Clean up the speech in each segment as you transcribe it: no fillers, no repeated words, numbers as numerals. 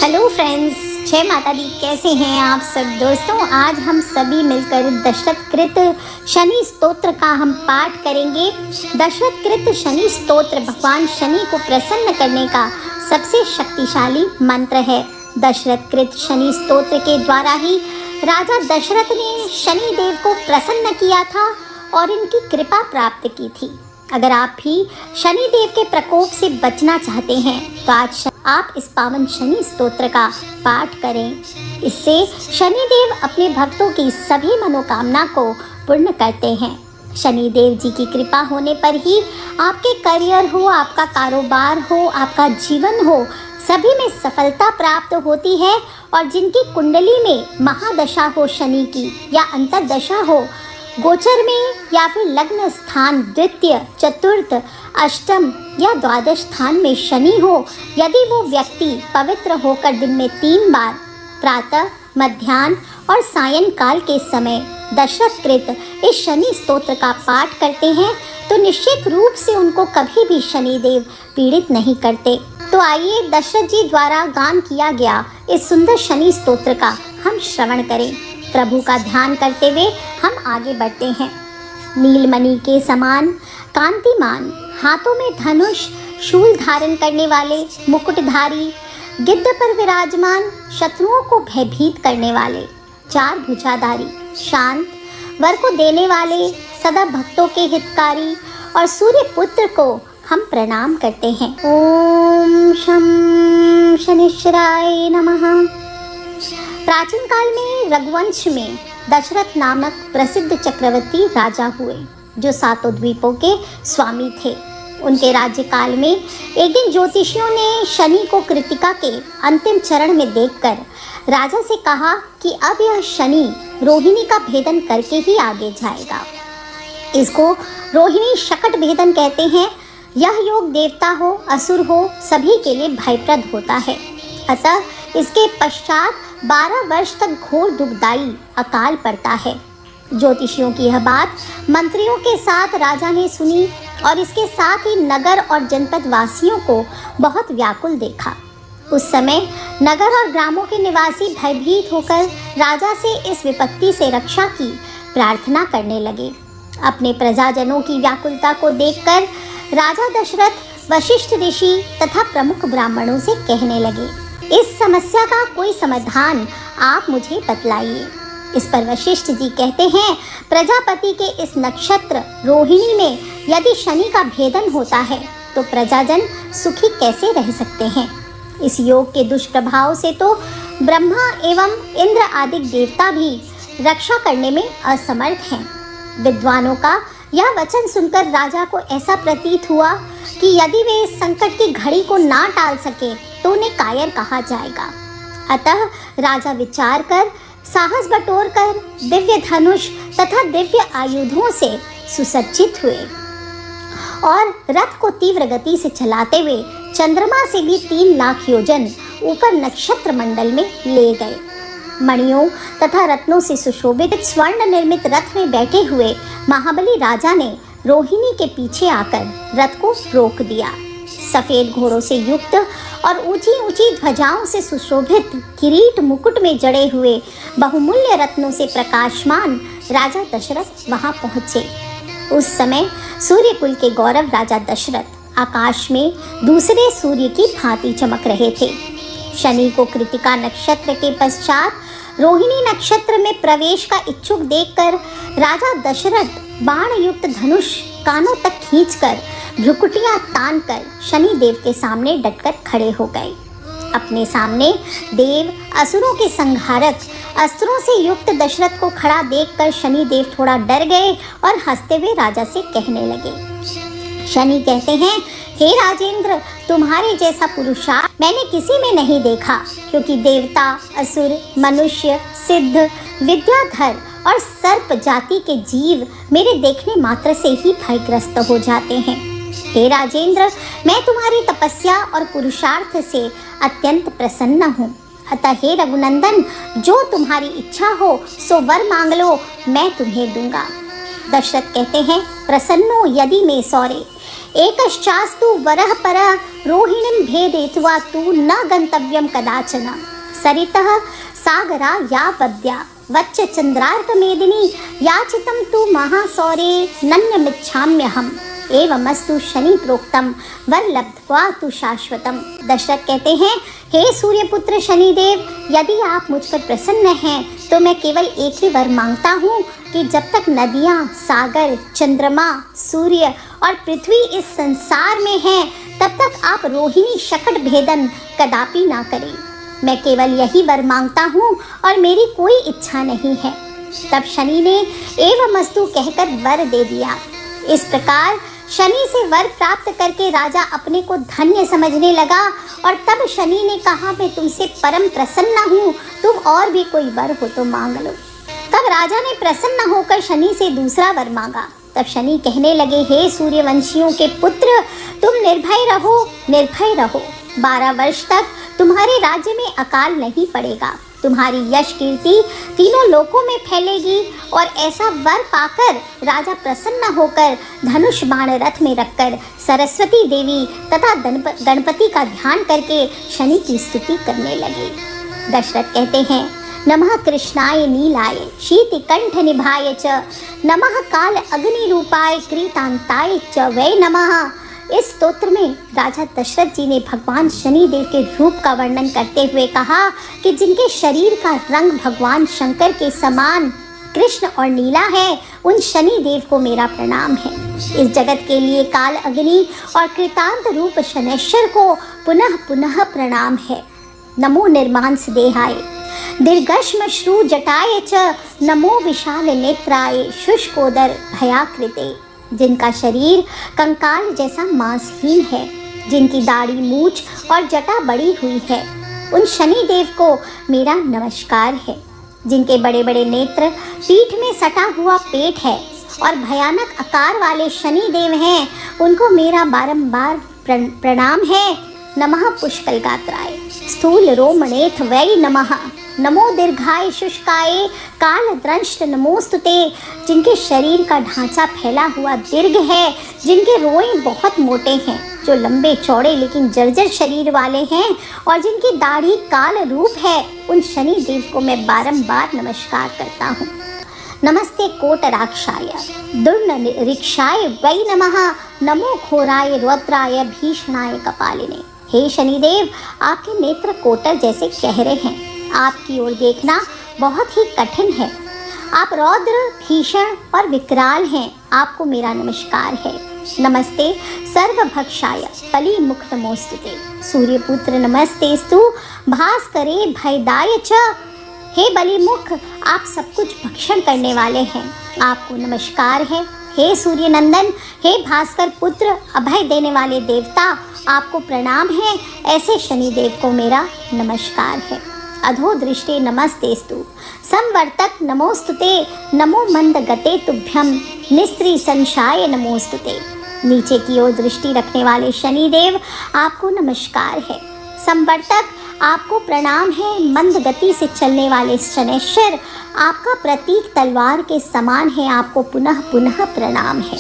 Hello friends, जय माता दी। कैसे हैं आप सब दोस्तों? आज हम सभी मिलकर दशरथकृत शनि स्तोत्र का हम पाठ करेंगे। दशरथकृत शनि स्तोत्र भगवान शनि को प्रसन्न करने का सबसे शक्तिशाली मंत्र है। दशरथकृत शनि स्तोत्र के द्वारा ही राजा दशरथ ने शनि देव को प्रसन्न किया था और इनकी कृपा प्राप्त की थी। अगर आप भी शनि देव के प्रकोप से बचना चाहते हैं तो आज आप इस पावन शनि स्तोत्र का पाठ करें। इससे शनि देव अपने भक्तों की सभी मनोकामना को पूर्ण करते हैं। शनि देव जी की कृपा होने पर ही आपके करियर हो, आपका कारोबार हो, आपका जीवन हो, सभी में सफलता प्राप्त होती है। और जिनकी कुंडली में महादशा हो शनि की या अंतरदशा हो, गोचर में या फिर लग्न स्थान द्वितीय, चतुर्थ, अष्टम या द्वादश स्थान में शनि हो, यदि वो व्यक्ति पवित्र होकर दिन में 3 बार प्रातः, मध्याह्न और सायंकाल के समय दशरथकृत इस शनि स्तोत्र का पाठ करते हैं तो निश्चित रूप से उनको कभी भी शनि देव पीड़ित नहीं करते। तो आइए दशरथ जी द्वारा गान किया गया इस सुंदर शनि स्तोत्र का हम श्रवण करें। प्रभु का ध्यान करते हुए हम आगे बढ़ते हैं। नीलमणि के समान कांतिमान, हाथों में धनुष, शूल धारण करने वाले, मुकुटधारी, गिद्ध पर विराजमान, शत्रुओं को भयभीत करने वाले, 4 भुजाधारी, शांत, वर को देने वाले, सदा भक्तों के हितकारी और सूर्य पुत्र को हम प्रणाम करते हैं। ओम शं शनिश्चराय नमः। प्राचीन काल में रघुवंश में दशरथ नामक प्रसिद्ध चक्रवर्ती राजा हुए जो 7 द्वीपों के स्वामी थे। उनके राज्यकाल में एक दिन ज्योतिषियों ने शनि को कृतिका के अंतिम चरण में देखकर राजा से कहा कि अब यह शनि रोहिणी का भेदन करके ही आगे जाएगा। इसको रोहिणी शकट भेदन कहते हैं। यह योग देवता हो, असुर हो, सभी के लिए भयप्रद होता है। अतः इसके पश्चात 12 वर्ष तक घोर दुखदायी अकाल पड़ता है। ज्योतिषियों की यह बात मंत्रियों के साथ राजा ने सुनी और इसके साथ ही नगर और जनपद वासियों को बहुत व्याकुल देखा। उस समय नगर और ग्रामों के निवासी भयभीत होकर राजा से इस विपत्ति से रक्षा की प्रार्थना करने लगे। अपने प्रजाजनों की व्याकुलता को देखकर राजा दशरथ वशिष्ठ ऋषि तथा प्रमुख ब्राह्मणों से कहने लगे, इस समस्या का कोई समाधान आप मुझे बतलाइए। इस पर वशिष्ठ जी कहते हैं, प्रजापति के इस नक्षत्र रोहिणी में यदि शनि का भेदन होता है तो प्रजाजन सुखी कैसे रह सकते हैं। इस योग के दुष्प्रभाव से तो ब्रह्मा एवं इंद्र आदि देवता भी रक्षा करने में असमर्थ हैं। विद्वानों का यह वचन सुनकर राजा को ऐसा प्रतीत हुआ कि यदि वे इस संकट की घड़ी को ना टाल सके तो उन्हें कायर कहा जाएगा। अतः राजा विचार कर, साहस बटोर कर दिव्य धनुष तथा दिव्य आयुधों से सुसज्जित हुए और रथ को तीव्र गति से चलाते हुए चंद्रमा से भी 3 लाख योजन ऊपर नक्षत्र मंडल में ले गए। मणियों तथा रत्नों से सुशोभित स्वर्ण निर्मित रथ में बैठे हुए महाबली राजा ने रोहिणी के पीछे आकर रथ को रोक दिया। सफेद घोड़ों से युक्त और ऊंची ऊंची ध्वजाओं से सुशोभित किरीट मुकुट में जड़े हुए बहुमूल्य रत्नों से प्रकाशमान राजा दशरथ वहां पहुंचे। उस समय सूर्यकुल के गौरव राजा दशरथ आकाश में दूसरे सूर्य की भांति चमक रहे थे। शनि को कृतिका नक्षत्र के पश्चात रोहिणी नक्षत्र में प्रवेश का इच्छुक देखकर राजा दशरथ बाण युक्त धनुष कानों तक खींचकर भ्रुकुटियां तान कर शनि देव के सामने डटकर खड़े हो गए। अपने सामने देव असुरों के संहारक अस्त्रों से युक्त दशरथ को खड़ा देखकर शनि देव थोड़ा डर गए और हंसते हुए राजा से कहने लगे। शनि कहते हैं, हे राजेंद्र, तुम्हारे जैसा पुरुषार्थ मैंने किसी में नहीं देखा, क्योंकि देवता, असुर, मनुष्य, सिद्ध, विद्याधर और सर्प जाति के जीव मेरे देखने मात्र से ही भयग्रस्त हो जाते हैं। हे राजेंद्र, मैं तुम्हारी तपस्या और पुरुषार्थ से अत्यंत प्रसन्न हूँ। अतः हे रघुनंदन, जो तुम्हारी इच्छा हो सो वर मांग लो, मैं तुम्हें दूंगा। दशरथ कहते हैं, प्रसन्नो यदि में सौरे, एकश्चास्तु वरः परः रोहिणीं भेदयित्वा तु न गन्तव्यं कदाचन। सरितः सागरा या वद्या वच्च चन्द्रार्कमेदिनी याचितं तु महासौरे नन्यमिच्छाम्यहम्। एवमस्तु शनि प्रोक्तम वर लब्ध्वा तु शाश्वतम। दशरथ कहते हैं, हे सूर्यपुत्र शनिदेव, यदि आप मुझ पर प्रसन्न हैं तो मैं केवल एक ही वर मांगता हूँ कि जब तक नदियाँ, सागर, चंद्रमा, सूर्य और पृथ्वी इस संसार में हैं तब तक आप रोहिणी शकट भेदन कदापि ना करें। मैं केवल यही वर मांगता हूँ और मेरी कोई इच्छा नहीं है। तब शनि ने एवमस्तु कहकर वर दे दिया। इस प्रकार शनि से वर प्राप्त करके राजा अपने को धन्य समझने लगा और तब शनि ने कहा, मैं तुमसे परम प्रसन्न हूँ, तुम और भी कोई वर हो तो मांग लो। तब राजा ने प्रसन्न होकर शनि से दूसरा वर मांगा। तब शनि कहने लगे, हे सूर्यवंशियों के पुत्र, तुम निर्भय रहो, निर्भय रहो। 12 वर्ष तक तुम्हारे राज्य में अकाल नहीं पड़ेगा। तुम्हारी यश कीर्ति तीनों लोकों में फैलेगी और ऐसा वर पाकर राजा प्रसन्न होकर धनुष बाण रथ में रखकर सरस्वती देवी तथा गणपति का ध्यान करके शनि की स्तुति करने लगे। दशरथ कहते हैं, नमः कृष्णाय नीलाय शीतिकंठ निभाय च, नमः काल अग्नि रूपाय क्रीतांताय च वै नमः। इस स्तोत्र में राजा दशरथ जी ने भगवान शनिदेव के रूप का वर्णन करते हुए कहा कि जिनके शरीर का रंग भगवान शंकर के समान कृष्ण और नीला है, उन शनिदेव को मेरा प्रणाम है। इस जगत के लिए काल अग्नि और कृतांत रूप शनैश्वर को पुनः पुनः प्रणाम है। नमो निर्मांस देहाय दीर्घश्म श्रु जटाय च, नमो विशाल नेत्राय शुष्कोदर भयाकृते। जिनका शरीर कंकाल जैसा मांसहीन है, जिनकी दाढ़ी, मूछ और जटा बड़ी हुई है, उन शनिदेव को मेरा नमस्कार है। जिनके बड़े बड़े नेत्र, पीठ में सटा हुआ पेट है और भयानक आकार वाले शनिदेव हैं, उनको मेरा बारंबार प्रणाम है। नमः पुष्कल गात्राय स्थूल रोमणेथ वै नमः, नमो दीर्घाय शुष्काय काल द्रंष्ट नमोस्तुते। जिनके शरीर का ढांचा फैला हुआ दीर्घ है, जिनके रोए बहुत मोटे हैं, जो लंबे चौड़े लेकिन जर्जर शरीर वाले हैं और जिनकी दाढ़ी काल रूप है, उन शनि देव को मैं बारंबार नमस्कार करता हूँ। नमस्ते कोटराक्षाय दुर्निरीक्षाय वै नमः, नमो घोराय रौद्राय भीषणाय कपालिने। हे शनिदेव, आपके नेत्र कोटर जैसे गहरे हैं, आपकी ओर देखना बहुत ही कठिन है। आप रौद्र, भीषण और विकराल हैं, आपको मेरा नमस्कार है। नमस्ते सर्वभक्षाय कली मुख नमोस्तुते। सूर्यपुत्र नमस्तेस्तु भास्करे भयदाय च। हे बलिमुख, आप सब कुछ भक्षण करने वाले हैं, आपको नमस्कार है। हे सूर्य नंदन, हे भास्कर पुत्र, अभय देने वाले देवता, आपको प्रणाम है। ऐसे शनिदेव को मेरा नमस्कार है। अधो दृष्टे नमस्तेस्तु संवर्तक नमोस्तुते, नमो मंद गते तुभ्यम निस्त्री संशाय नमोस्तुते। नीचे की ओर दृष्टि रखने वाले शनिदेव, आपको नमस्कार है। संवर्तक, आपको प्रणाम है। मंद गति से चलने वाले शनैश्वर, आपका प्रतीक तलवार के समान है, आपको पुनः पुनः प्रणाम है।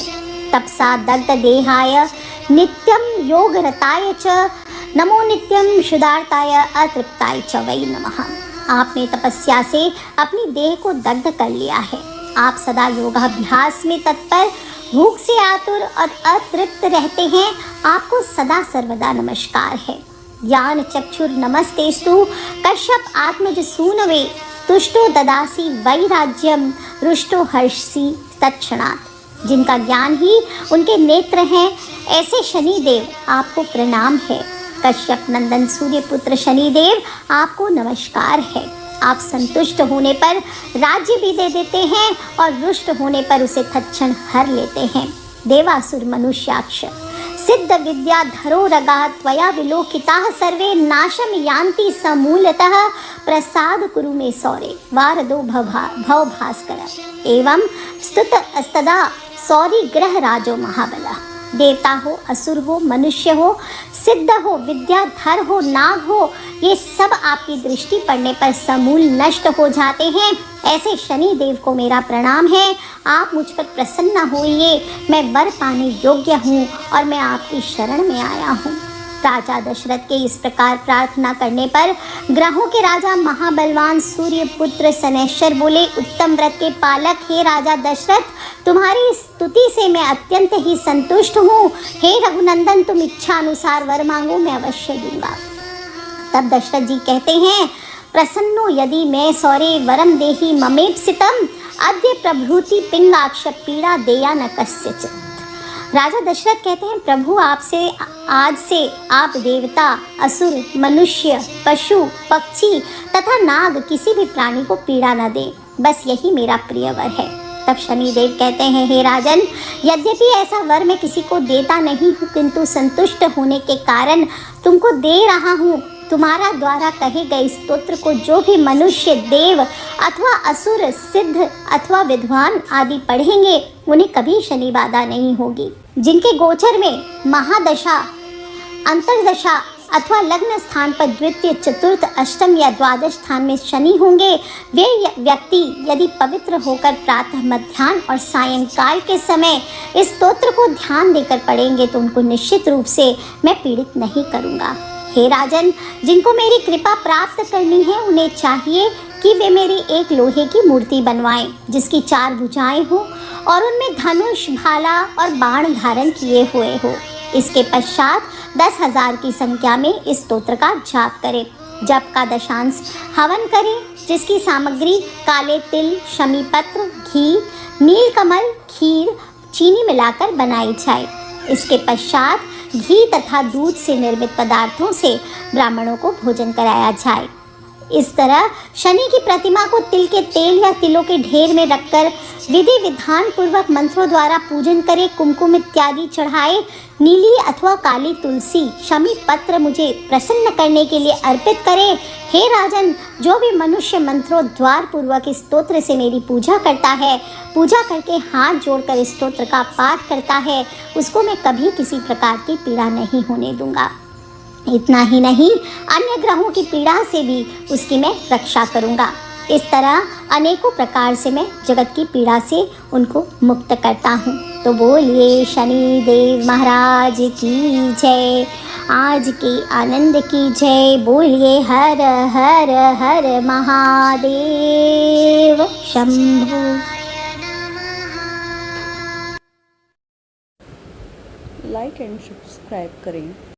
तपसा दग्ध देहाय नित्यम योग रताय च, नमो नित्यम शुदार्ताय अतृप्ताय च वै नमः। आपने तपस्या से अपनी देह को दग्ध कर लिया है, आप सदा योगाभ्यास में तत्पर, भूख से आतुर और अतृप्त रहते हैं, आपको सदा सर्वदा नमस्कार है। ज्ञान चक्षुर नमस्तेस्तु कश्यप आत्मज सूनवे, तुष्टो ददासी वैराज्यम रुष्टो हर्षसी तत्क्षणात्। जिनका ज्ञान ही उनके नेत्र हैं, ऐसे शनिदेव आपको प्रणाम है। कश्यप नंदन सूर्यपुत्र शनिदेव, आपको नमस्कार है। आप संतुष्ट होने पर राज्य भी दे देते हैं और रुष्ट होने पर उसे तत्क्षण हर लेते हैं। देवासुर मनुष्याक्ष सिद्ध विद्या धरो रगा त्वया विलोकिताः सर्वे नाशम यान्ति समूलतः, प्रसाद कुरु मे सौरे वारदो भव भास्कर। एवं स्तुत अस्तदा सौरी ग्रह राजो महाबला। देवता हो, असुर हो, मनुष्य हो, सिद्ध हो, विद्याधर हो, नाग हो, ये सब आपकी दृष्टि पड़ने पर समूल नष्ट हो जाते हैं। ऐसे शनि देव को मेरा प्रणाम है। आप मुझ पर प्रसन्न होइए, मैं वर पाने योग्य हूँ और मैं आपकी शरण में आया हूँ। राजा दशरथ के इस प्रकार प्रार्थना करने पर ग्रहों के राजा महाबलवान सूर्य पुत्र शनैश्वर बोले, उत्तम व्रत के पालक हे राजा दशरथ, तुम्हारी स्तुति से मैं अत्यंत ही संतुष्ट हूँ। हे रघुनंदन, तुम इच्छा अनुसार वर मांगो, मैं अवश्य दूंगा। तब दशरथ जी कहते हैं, प्रसन्नो यदि मैं सौरे वरम देहि ममेप्सितम अद्य प्रभृति पिंगाक्ष पीड़ा देया न कस्यचित्। राजा दशरथ कहते हैं, प्रभु आपसे आज से आप देवता, असुर, मनुष्य, पशु, पक्षी तथा नाग किसी भी प्राणी को पीड़ा न दे, बस यही मेरा प्रिय वर है। तब शनिदेव कहते हैं, हे राजन, यद्यपि ऐसा वर मैं किसी को देता नहीं हूँ, किंतु संतुष्ट होने के कारण तुमको दे रहा हूँ। तुम्हारा द्वारा कहे गए स्तोत्र को जो भी मनुष्य, देव अथवा असुर, सिद्ध अथवा विद्वान आदि पढ़ेंगे, उन्हें कभी शनि बाधा नहीं होगी। जिनके गोचर में महादशा, अंतर्दशा अथवा लग्न स्थान पर द्वितीय, चतुर्थ, अष्टम या द्वादश स्थान में शनि होंगे, वे व्यक्ति यदि पवित्र होकर प्रातः, मध्याह्न और सायंकाल के समय इस स्तोत्र को ध्यान देकर पढ़ेंगे तो उनको निश्चित रूप से मैं पीड़ित नहीं करूँगा। हे राजन, जिनको मेरी कृपा प्राप्त करनी है, उन्हें चाहिए कि वे मेरी एक लोहे की मूर्ति बनवाएं जिसकी 4 भुजाएं हो और उनमें धनुष, भाला और बाण धारण किए हुए हो। इसके पश्चात 10,000 की संख्या में इस स्तोत्र का जाप करें। जप का दशांश हवन करें, जिसकी सामग्री काले तिल, शमी पत्र, घी, नीलकमल, खीर, चीनी मिलाकर बनाई जाए। इसके पश्चात घी तथा दूध से निर्मित पदार्थों से ब्राह्मणों को भोजन कराया जाए। इस तरह शनि की प्रतिमा को तिल के तेल या तिलों के ढेर में रखकर विधि विधान पूर्वक मंत्रों द्वारा पूजन करें, कुमकुम इत्यादि चढ़ाए, नीली अथवा काली तुलसी, शमी पत्र मुझे प्रसन्न करने के लिए अर्पित करें। हे राजन, जो भी मनुष्य मंत्रों द्वार पूर्वक इस स्तोत्र से मेरी पूजा करता है, पूजा करके हाथ जोड़कर इस स्तोत्र का पाठ करता है, उसको मैं कभी किसी प्रकार की पीड़ा नहीं होने दूंगा। इतना ही नहीं, अन्य ग्रहों की पीड़ा से भी उसकी मैं रक्षा करूंगा। इस तरह अनेकों प्रकार से मैं जगत की पीड़ा से उनको मुक्त करता हूँ। तो बोलिए शनि देव महाराज की जय, आज के आनंद की जय। बोलिए हर हर हर Mahadev Shambhu. Like and subscribe करें।